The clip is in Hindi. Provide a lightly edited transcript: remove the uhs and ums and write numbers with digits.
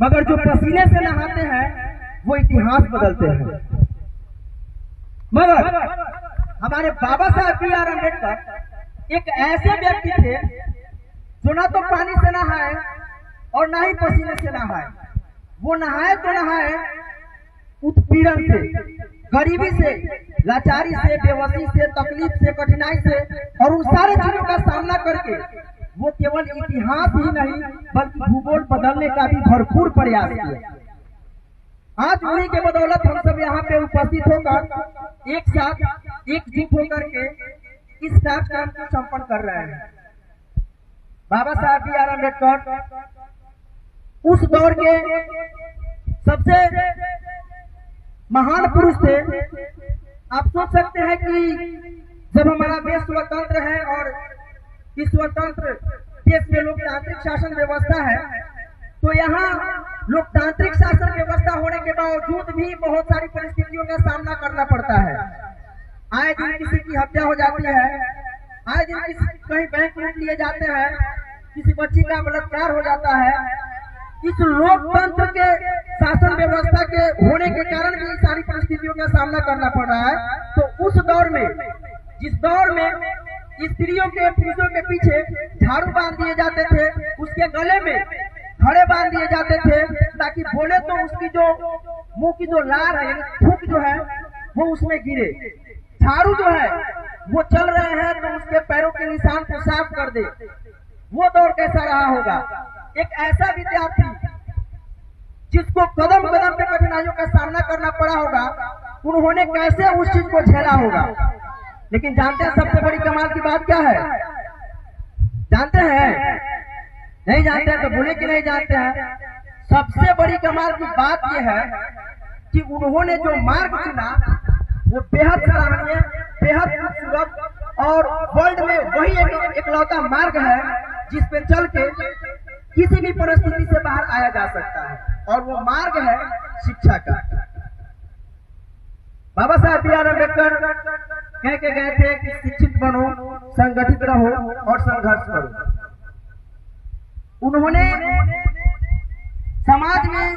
मगर जो पसीने से नहाते हैं वो इतिहास बदलते हैं। मगर हमारे बाबा साहब बी.आर. अम्बेडकर एक ऐसे व्यक्ति थे जो ना तो पानी से नहाए और ना ही पसीने से नहाए। वो नहाए तो नहाए उत्पीड़न से, गरीबी से, लाचारी से, बेबसी से, तकलीफ से, कठिनाई से, और उन सारे चीजों का सामना करके वो केवल इतिहास ही नहीं बल्कि भूगोल बदलने का भी भरपूर प्रयास किया। आज उन्हीं के बदौलत हम सब यहाँ पे उपस्थित होकर एक साथ एकजुट होकर के इस कार्यक्रम को संपन्न कर रहे हैं। बाबा साहब बी.आर. अम्बेडकर उस दौर के सबसे महान पुरुष थे। आप सोच सकते हैं कि जब हमारा देश स्वतंत्र है और इस स्वतंत्र देश में लोकतांत्रिक शासन व्यवस्था है, तो यहाँ लोकतांत्रिक शासन व्यवस्था होने के बावजूद भी बहुत सारी परिस्थितियों का सामना करना पड़ता है। आए दिन किसी की हत्या हो जाती है, आए दिन कहीं बैंक लूट लिए जाते हैं, किसी बच्ची का बलात्कार हो जाता है। इस लोकतंत्र के शासन व्यवस्था के होने के कारण भी सारी परिस्थितियों का सामना करना पड़ रहा है। तो उस दौर में, जिस दौर में स्त्रियों के, पुरुषों के पीछे झाड़ू बांध दिए जाते थे, उसके गले में खड़े बांध दिए जाते थे ताकि बोले तो उसकी जो मुंह की जो लार है, थूक जो है वो उसमें गिरे। झाड़ू जो है वो चल रहे हैं तो उसके पैरों के निशान को साफ कर दे। वो दौर कैसा रहा होगा? एक ऐसा विद्यार्थी जिसको कदम कदम पे कठिनाइयों का सामना करना पड़ा होगा, उन्होंने कैसे उस चीज को झेला होगा। लेकिन जानते हैं सबसे बड़ी कमाल की बात क्या है? जानते हैं? नहीं जानते हैं तो बोले कि नहीं जानते हैं। सबसे बड़ी कमाल की बात यह है कि उन्होंने जो मार्ग चुना वो बेहद सराहनीय, बेहद खूबसूरत और वर्ल्ड में वही एकलौता मार्ग है जिस पे चल के किसी भी परिस्थिति से बाहर आया जा सकता है, और वो मार्ग है शिक्षा का। बाबा साहब बी.आर. अम्बेडकर कह के गए थे कि शिक्षित बनो, संगठित रहो और संघर्ष करो। उन्होंने समाज में